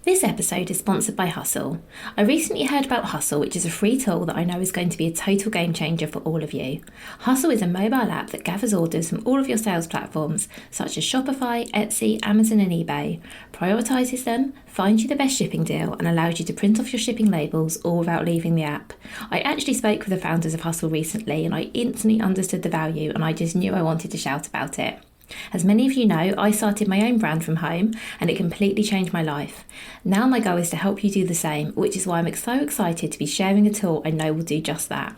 This episode is sponsored by Hustle. I recently heard about Hustle, which is a free tool that I know is going to be a total game changer for all of you. Hustle is a mobile app that gathers orders from all of your sales platforms, such as Shopify, Etsy, Amazon, and eBay, prioritises them, finds you the best shipping deal, and allows you to print off your shipping labels all without leaving the app. I actually spoke with the founders of Hustle recently, and I instantly understood the value, and I just knew I wanted to shout about it. As many of you know, I started my own brand from home and it completely changed my life. Now my goal is to help you do the same, which is why I'm so excited to be sharing a tool I know will do just that.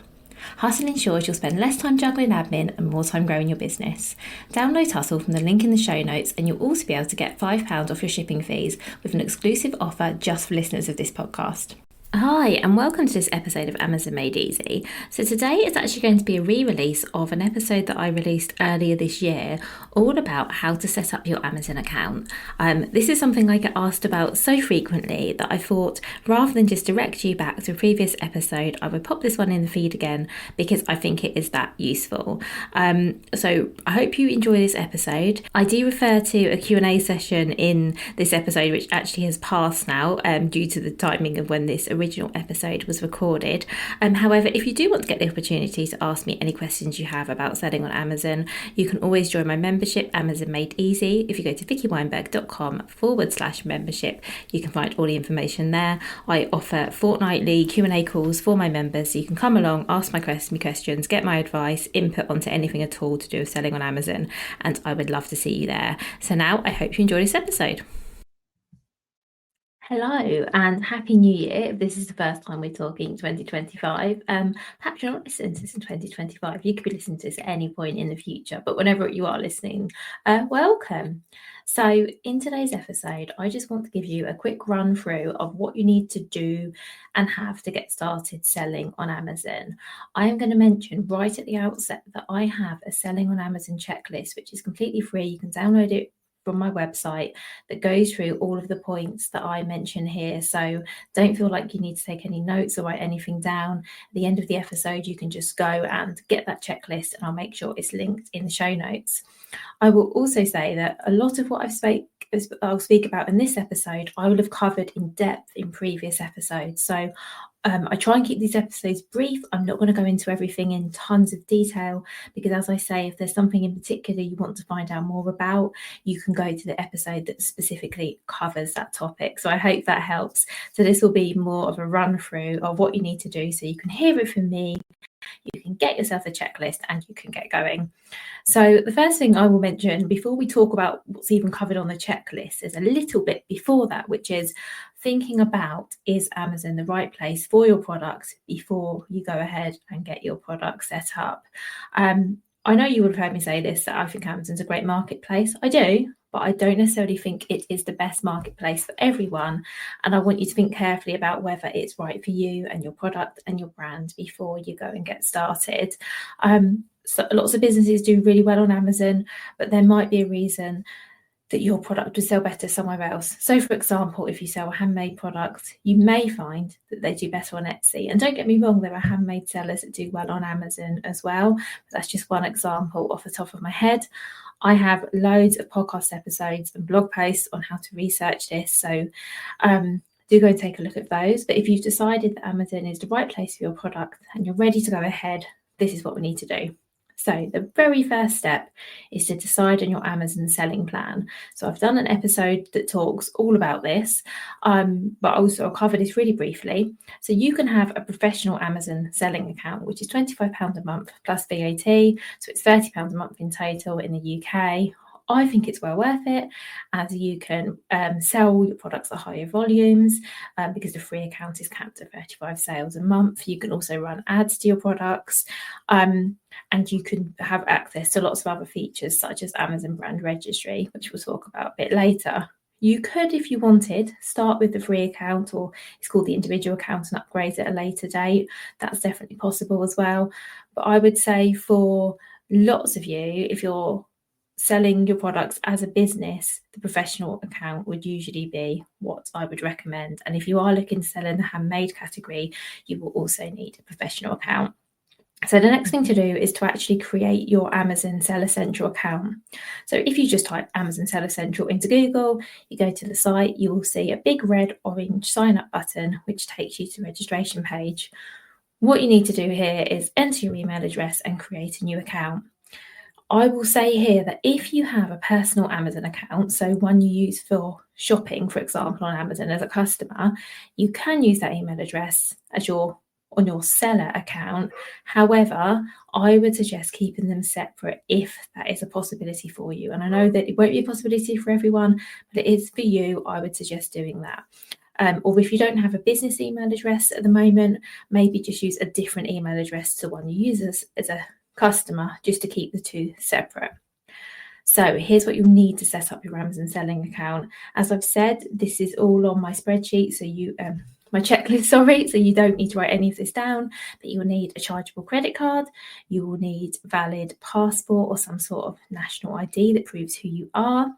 Hustle ensures you'll spend less time juggling admin and more time growing your business. Download Hustle from the link in the show notes and you'll also be able to get £5 off your shipping fees with an exclusive offer just for listeners of this podcast. Hi, and welcome to this episode of Amazon Made Easy. So today is actually going to be a re-release of an episode that I released earlier this year, all about how to set up your Amazon account. This is something I get asked about so frequently that I thought, rather than just direct you back to a previous episode, I would pop this one in the feed again because I think it is that useful. So I hope you enjoy this episode. I do refer to a Q&A session in this episode, which actually has passed now due to the timing of when this original episode was recorded. However, if you do want to get the opportunity to ask me any questions you have about selling on Amazon, you can always join my membership, Amazon Made Easy. If you go to vickyweinberg.com/membership, you can find all the information there. I offer fortnightly Q&A calls for my members, so you can come along, ask me questions, get my advice, input onto anything at all to do with selling on Amazon, and I would love to see you there. So now I hope you enjoy this episode. Hello and Happy New Year. If this is the first time we're talking 2025, perhaps you're not listening to this in 2025. You could be listening to this at any point in the future, but whenever you are listening, welcome. So in today's episode, I just want to give you a quick run through of what you need to do and have to get started selling on Amazon. I am going to mention right at the outset that I have a selling on Amazon checklist, which is completely free. You can download it from my website that goes through all of the points that I mention here. So don't feel like you need to take any notes or write anything down. At the end of the episode, you can just go and get that checklist and I'll make sure it's linked in the show notes. I will also say that a lot of what I'll speak about in this episode, I will have covered in depth in previous episodes. So I try and keep these episodes brief. I'm not going to go into everything in tons of detail because, as I say, if there's something in particular you want to find out more about, you can go to the episode that specifically covers that topic. So I hope that helps. So this will be more of a run through of what you need to do so you can hear it from me. You can get yourself a checklist and you can get going. So the first thing I will mention before we talk about what's even covered on the checklist is a little bit before that, which is thinking about, is Amazon the right place for your products before you go ahead and get your product set up? I know you would have heard me say this, that I think Amazon's a great marketplace. I do, but I don't necessarily think it is the best marketplace for everyone. And I want you to think carefully about whether it's right for you and your product and your brand before you go and get started. So lots of businesses do really well on Amazon, but there might be a reason that your product would sell better somewhere else. So for example, if you sell a handmade product, you may find that they do better on Etsy. And don't get me wrong, there are handmade sellers that do well on Amazon as well. But that's just one example off the top of my head. I have loads of podcast episodes and blog posts on how to research this. So do go and take a look at those. But if you've decided that Amazon is the right place for your product and you're ready to go ahead, this is what we need to do. So the very first step is to decide on your Amazon selling plan. So I've done an episode that talks all about this, but also I'll cover this really briefly. So you can have a professional Amazon selling account, which is £25 a month plus VAT. So it's £30 a month in total in the UK. I think it's well worth it, as you can sell your products at higher volumes because the free account is capped at 35 sales a month. You can also run ads to your products and you can have access to lots of other features such as Amazon Brand Registry, which we'll talk about a bit later. You could, if you wanted, start with the free account, or it's called the individual account, and upgrade at a later date. That's definitely possible as well. But I would say for lots of you, if you're selling your products as a business, the professional account would usually be what I would recommend. And if you are looking to sell in the handmade category, you will also need a professional account. So the next thing to do is to actually create your Amazon Seller Central account. So if you just type Amazon Seller Central into Google, you go to the site, you will see a big red orange sign up button, which takes you to the registration page. What you need to do here is enter your email address and create a new account. I will say here that if you have a personal Amazon account, so one you use for shopping, for example, on Amazon as a customer, you can use that email address as on your seller account. However, I would suggest keeping them separate if that is a possibility for you. And I know that it won't be a possibility for everyone, but it is for you. I would suggest doing that. Or if you don't have a business email address at the moment, maybe just use a different email address to one you use as a customer, just to keep the two separate. So here's what you'll need to set up your Amazon selling account. As I've said, this is all on my spreadsheet, so my checklist, sorry, so you don't need to write any of this down, but you'll need a chargeable credit card, you will need valid passport or some sort of national ID that proves who you are.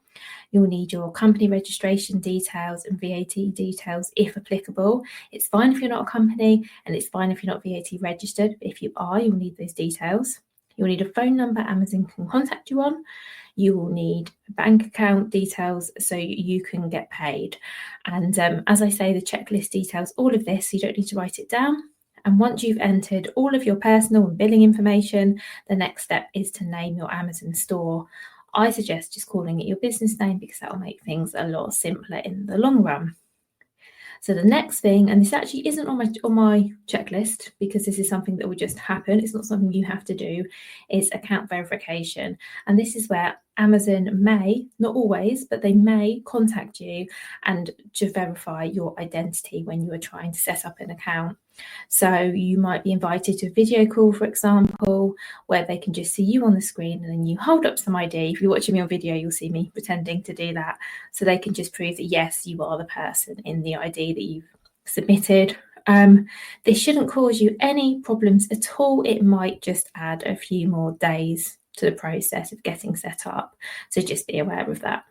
You'll need your company registration details and VAT details if applicable. It's fine if you're not a company, and it's fine if you're not VAT registered, but if you are, you'll need those details. You'll need a phone number Amazon can contact you on. You will need bank account details so you can get paid. And as I say, the checklist details all of this, so you don't need to write it down. And once you've entered all of your personal and billing information, the next step is to name your Amazon store. I suggest just calling it your business name because that will make things a lot simpler in the long run. So the next thing, and this actually isn't on my checklist because this is something that will just happen, it's not something you have to do, is account verification. And this is where Amazon may, not always, but they may contact you and to verify your identity when you are trying to set up an account. So you might be invited to a video call, for example, where they can just see you on the screen and then you hold up some ID. If you're watching me on video, you'll see me pretending to do that. So they can just prove that, yes, you are the person in the ID that you've submitted. This shouldn't cause you any problems at all. It might just add a few more days to the process of getting set up. So just be aware of that.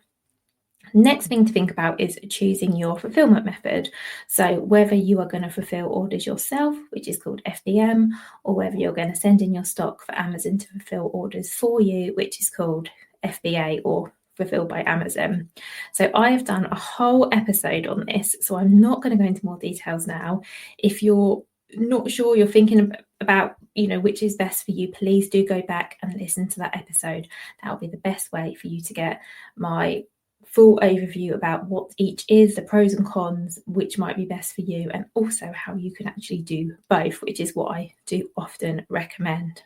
Next thing to think about is choosing your fulfillment method. So whether you are going to fulfill orders yourself, which is called FBM, or whether you're going to send in your stock for Amazon to fulfill orders for you, which is called FBA or Fulfilled by Amazon. So I have done a whole episode on this, so I'm not going to go into more details now. If you're not sure, you're thinking about which is best for you, please do go back and listen to that episode. That will be the best way for you to get my full overview about what each is, the pros and cons, which might be best for you, and also how you can actually do both, which is what I do often recommend.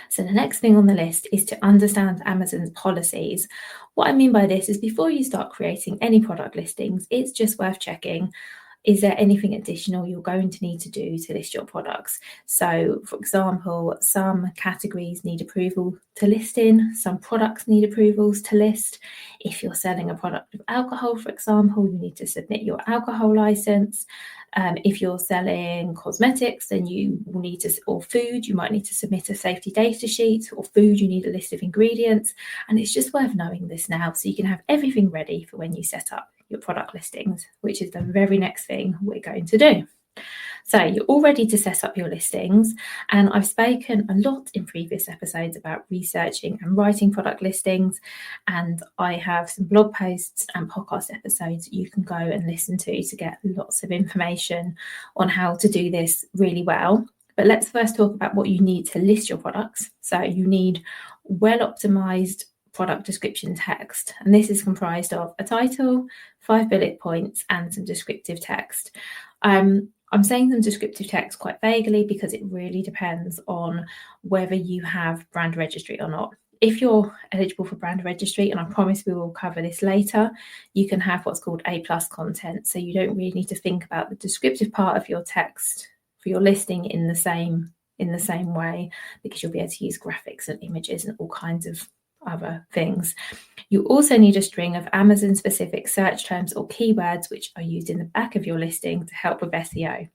So the next thing on the list is to understand Amazon's policies. What I mean by this is before you start creating any product listings, it's just worth checking, is there anything additional you're going to need to do to list your products? So, for example, some categories need approval to list in, some products need approvals to list. If you're selling a product with alcohol, for example, you need to submit your alcohol license. If you're selling cosmetics, then you will need to, or food, you might need to submit a safety data sheet, or food, you need a list of ingredients. And it's just worth knowing this now so you can have everything ready for when you set up your product listings, which is the very next thing we're going to do. So you're all ready to set up your listings, and I've spoken a lot in previous episodes about researching and writing product listings, and I have some blog posts and podcast episodes you can go and listen to get lots of information on how to do this really well. But let's first talk about what you need to list your products. So you need well-optimized product description text, and this is comprised of a title, 5 bullet points, and some descriptive text. I'm saying some descriptive text quite vaguely because it really depends on whether you have brand registry or not. If you're eligible for brand registry, and I promise we will cover this later, you can have what's called A+ content. So you don't really need to think about the descriptive part of your text for your listing in the same way, because you'll be able to use graphics and images and all kinds of other things. You also need a string of Amazon specific search terms or keywords which are used in the back of your listing to help with SEO.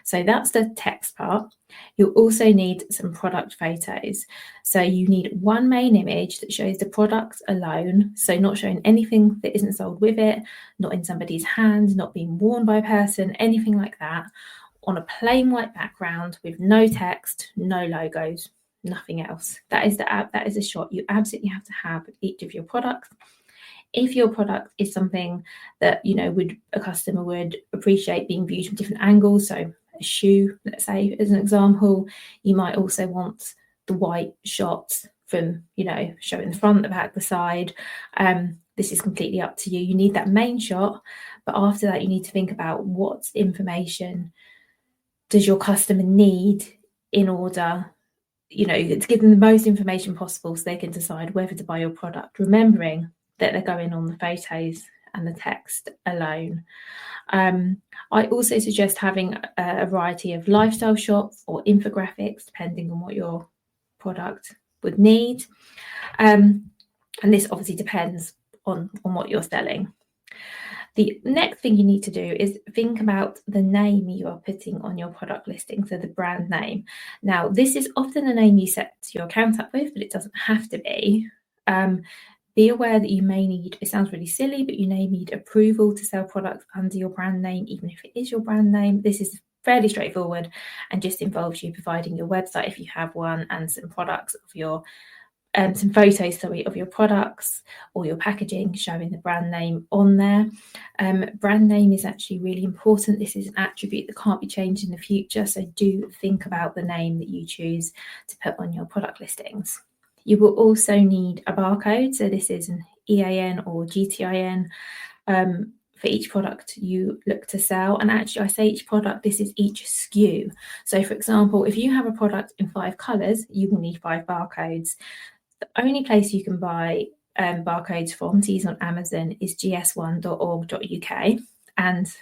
So that's the text part. You'll also need some product photos. So you need one main image that shows the product alone, so not showing anything that isn't sold with it, not in somebody's hand, not being worn by a person, anything like that. on a plain white background with no text, no logos, nothing else. That is the app. That is a shot you absolutely have to have with each of your products. If your product is something that a customer would appreciate being viewed from different angles, so a shoe, let's say, as an example, you might also want the white shots from showing the front, the back, the side. This is completely up to you. You need that main shot, but after that you need to think about what information does your customer need in order to give them the most information possible so they can decide whether to buy your product, remembering that they're going on the photos and the text alone. I also suggest having a variety of lifestyle shots or infographics, depending on what your product would need. And this obviously depends on what you're selling. The next thing you need to do is think about the name you are putting on your product listing, so the brand name. Now, this is often a name you set your account up with, but it doesn't have to be. Be aware that you may need, it sounds really silly, but you may need approval to sell products under your brand name, even if it is your brand name. This is fairly straightforward and just involves you providing your website if you have one and some products of your some photos of your products or your packaging showing the brand name on there. Brand name is actually really important. This is an attribute that can't be changed in the future, so do think about the name that you choose to put on your product listings. You will also need a barcode, so this is an EAN or GTIN for each product you look to sell. And actually, I say each product, this is each SKU. So for example, if you have a product in 5 colours, you will need 5 barcodes. The only place you can buy barcodes from to use on Amazon is gs1.org.uk. And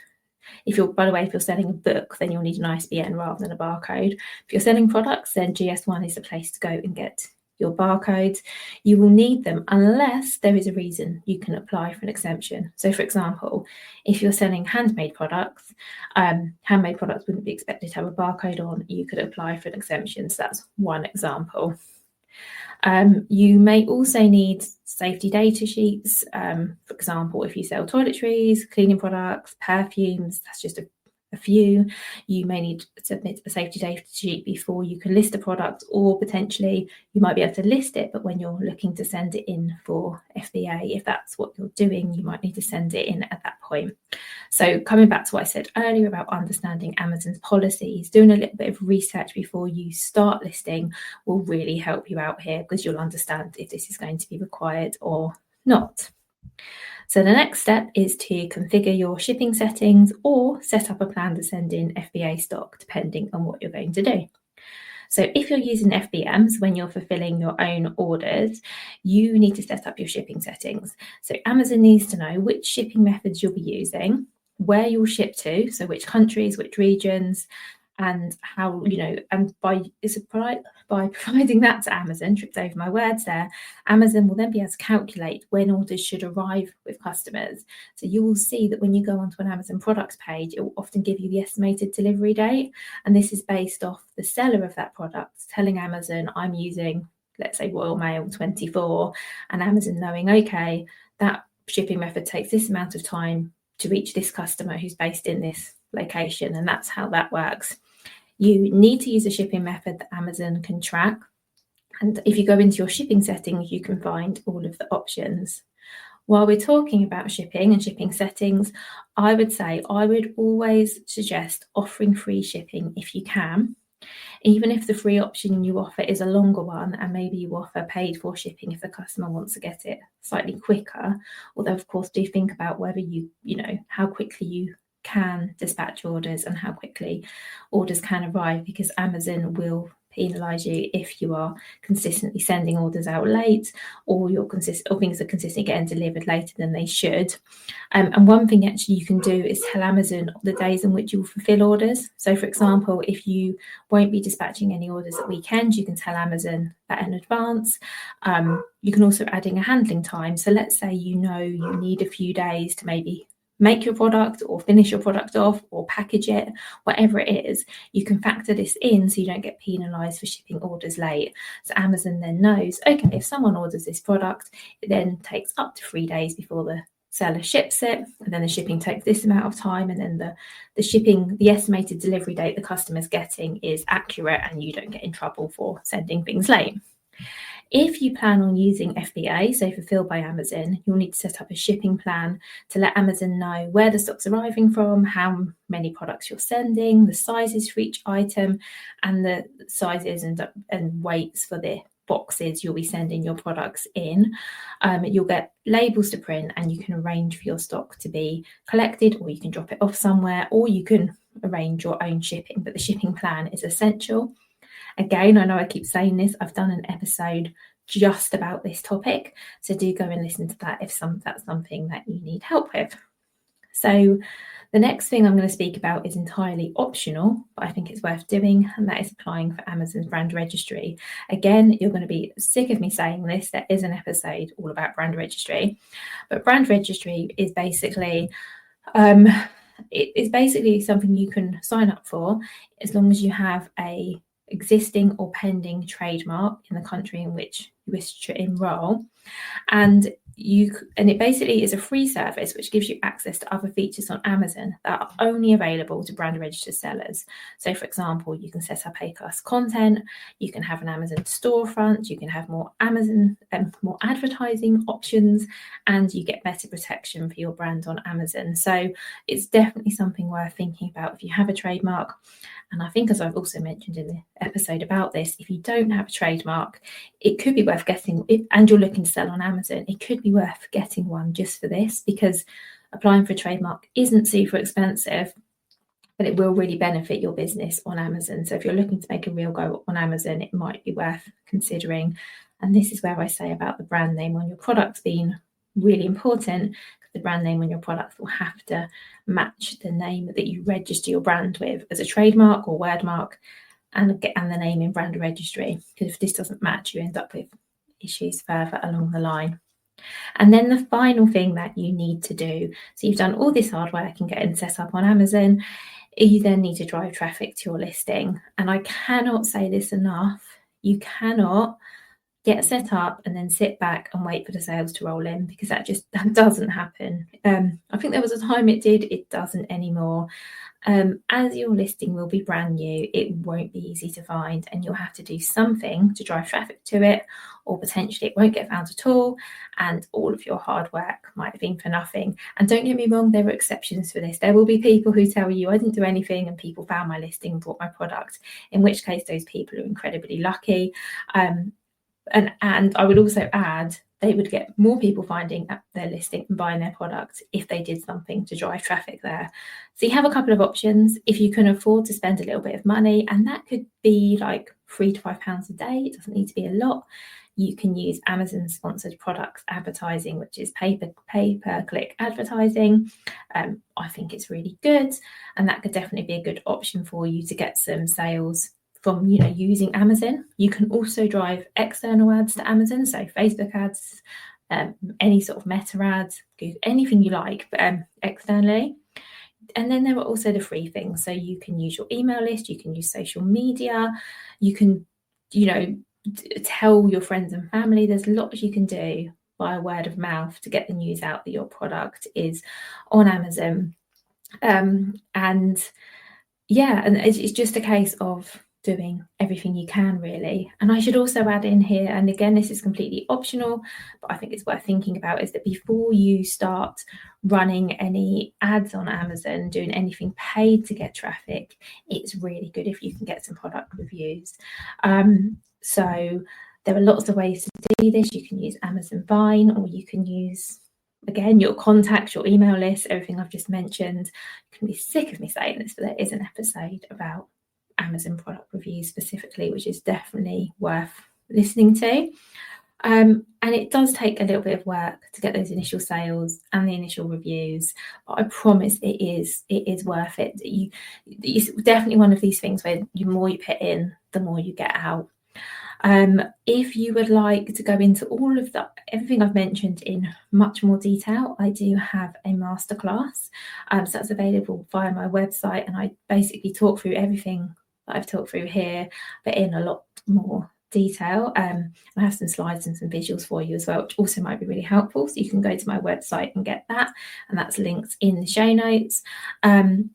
if you're selling a book, then you'll need an ISBN rather than a barcode. If you're selling products, then GS1 is the place to go and get your barcodes. You will need them unless there is a reason you can apply for an exemption. So for example, if you're selling handmade products wouldn't be expected to have a barcode on. You could apply for an exemption. So that's one example. You may also need safety data sheets. For example, if you sell toiletries, cleaning products, perfumes, that's just a few. You may need to submit a safety data sheet before you can list a product, or potentially you might be able to list it, but when you're looking to send it in for FBA, if that's what you're doing, you might need to send it in at that point. So coming back to what I said earlier about understanding Amazon's policies, doing a little bit of research before you start listing will really help you out here, because you'll understand if this is going to be required or not. So the next step is to configure your shipping settings or set up a plan to send in FBA stock, depending on what you're going to do. So if you're using FBMs when you're fulfilling your own orders, you need to set up your shipping settings. So Amazon needs to know which shipping methods you'll be using, where you'll ship to, so which countries, which regions, and how, and by providing that to Amazon, tripped over my words there, Amazon will then be able to calculate when orders should arrive with customers. So you will see that when you go onto an Amazon products page, it will often give you the estimated delivery date. And this is based off the seller of that product telling Amazon, I'm using, let's say, Royal Mail 24, and Amazon knowing, okay, that shipping method takes this amount of time to reach this customer who's based in this location. And that's how that works. You need to use a shipping method that Amazon can track. And if you go into your shipping settings, you can find all of the options. While we're talking about shipping and shipping settings, I would always suggest offering free shipping if you can, even if the free option you offer is a longer one, and maybe you offer paid for shipping if the customer wants to get it slightly quicker. Although, of course, do think about whether how quickly you can dispatch orders and how quickly orders can arrive, because Amazon will penalise you if you are consistently sending orders out late, or things are consistently getting delivered later than they should. And one thing actually you can do is tell Amazon the days in which you will fulfil orders. So for example, if you won't be dispatching any orders at weekends, you can tell Amazon that in advance. You can also add in a handling time. So let's say you need a few days to maybe make your product or finish your product off or package it, whatever it is, you can factor this in so you don't get penalised for shipping orders late. So Amazon then knows, okay, if someone orders this product, it then takes up to 3 days before the seller ships it, and then the shipping takes this amount of time, and then the estimated delivery date the customer's getting is accurate, and you don't get in trouble for sending things late. If you plan on using FBA, so Fulfilled by Amazon, you'll need to set up a shipping plan to let Amazon know where the stock's arriving from, how many products you're sending, the sizes for each item, and the sizes and weights for the boxes you'll be sending your products in. You'll get labels to print, and you can arrange for your stock to be collected, or you can drop it off somewhere, or you can arrange your own shipping, but the shipping plan is essential. Again, I know I keep saying this, I've done an episode just about this topic, so do go and listen to that if that's something that you need help with. So the next thing I'm going to speak about is entirely optional, but I think it's worth doing, and that is applying for Amazon's brand registry. Again, you're going to be sick of me saying this, there is an episode all about brand registry, but brand registry is basically something you can sign up for as long as you have a existing or pending trademark in the country in which you wish to enroll, and it basically is a free service which gives you access to other features on Amazon that are only available to brand registered sellers. So for example, you can set up A-class content, you can have an Amazon storefront, you can have more advertising options, and you get better protection for your brand on Amazon. So it's definitely something worth thinking about if you have a trademark. And I think, as I've also mentioned in the episode about this, if you don't have a trademark, it could be worth getting, and you're looking to sell on Amazon, it could be worth getting one just for this, because applying for a trademark isn't super expensive, but it will really benefit your business on Amazon. So if you're looking to make a real go on Amazon, it might be worth considering. And this is where I say about the brand name on your products being really important. The brand name on your products will have to match the name that you register your brand with as a trademark or word mark, and the name in brand registry, because if this doesn't match, you end up with issues further along the line. And then the final thing that you need to do, so you've done all this hard work and getting set up on Amazon, you then need to drive traffic to your listing. And I cannot say this enough, you cannot get set up and then sit back and wait for the sales to roll in, because that doesn't happen. I think there was a time it did, it doesn't anymore. As your listing will be brand new, it won't be easy to find, and you'll have to do something to drive traffic to it, or potentially it won't get found at all, and all of your hard work might have been for nothing. And don't get me wrong, there are exceptions for this. There will be people who tell you I didn't do anything and people found my listing and bought my product, in which case those people are incredibly lucky. And I would also add, they would get more people finding their listing and buying their product if they did something to drive traffic there. So you have a couple of options. If you can afford to spend a little bit of money, and that could be like £3 to £5 a day, it doesn't need to be a lot, you can use Amazon sponsored products advertising, which is pay-per-click advertising. I think it's really good, and that could definitely be a good option for you to get some sales from using Amazon. You can also drive external ads to Amazon, so Facebook ads, any sort of meta ads, anything you like, but externally. And then there are also the free things. So you can use your email list, you can use social media, you can tell your friends and family. There's lots you can do via word of mouth to get the news out that your product is on Amazon. And it's just a case of doing everything you can, really. And I should also add in here, and again, this is completely optional, but I think it's worth thinking about, is that before you start running any ads on Amazon, doing anything paid to get traffic, it's really good if you can get some product reviews. So there are lots of ways to do this. You can use Amazon Vine, or you can use, again, your contacts, your email list, everything I've just mentioned. You can be sick of me saying this, but there is an episode about Amazon product reviews specifically, which is definitely worth listening to. And it does take a little bit of work to get those initial sales and the initial reviews, but I promise it is worth it. It's definitely one of these things where the more you put in, the more you get out. If you would like to go into all of everything I've mentioned in much more detail, I do have a masterclass. So that's available via my website, and I basically talk through everything that I've talked through here, but in a lot more detail. I have some slides and some visuals for you as well, which also might be really helpful. So you can go to my website and get that, and that's linked in the show notes.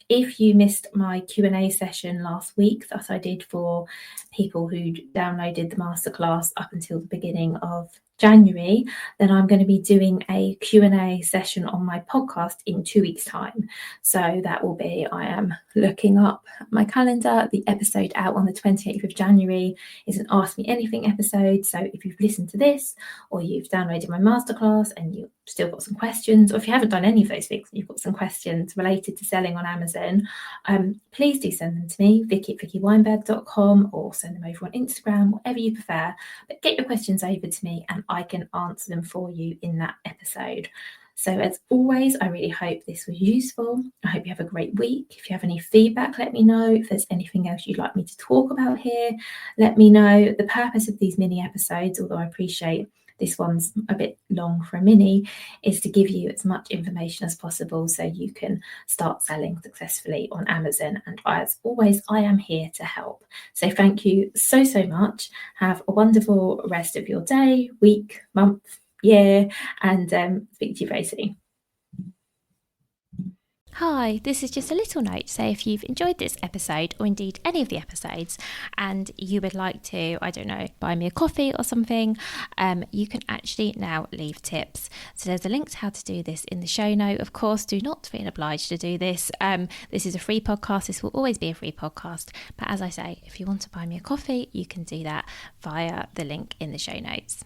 If you missed my Q&A session last week that I did for people who downloaded the masterclass up until the beginning of January, then I'm going to be doing a Q&A session on my podcast in 2 weeks' time. So that will be, I am looking up my calendar, the episode out on the 28th of January is an Ask Me Anything episode. So if you've listened to this, or you've downloaded my masterclass and you've still got some questions, or if you haven't done any of those things and you've got some questions related to selling on Amazon, please do send them to me, vicky@vickyweinberg.com, or send them over on Instagram, whatever you prefer. But get your questions over to me and I can answer them for you in that episode. So as always, I really hope this was useful. I hope you have a great week. If you have any feedback, let me know. If there's anything else you'd like me to talk about here, let me know. The purpose of these mini episodes, although I appreciate this one's a bit long for a mini, is to give you as much information as possible so you can start selling successfully on Amazon. And as always, I am here to help. So thank you so much. Have a wonderful rest of your day, week, month, year, and speak to you very soon. Hi, this is just a little note to say if you've enjoyed this episode, or indeed any of the episodes, and you would like to, I don't know, buy me a coffee or something, you can actually now leave tips. So there's a link to how to do this in the show note. Of course, do not feel obliged to do this. This is a free podcast. This will always be a free podcast. But as I say, if you want to buy me a coffee, you can do that via the link in the show notes.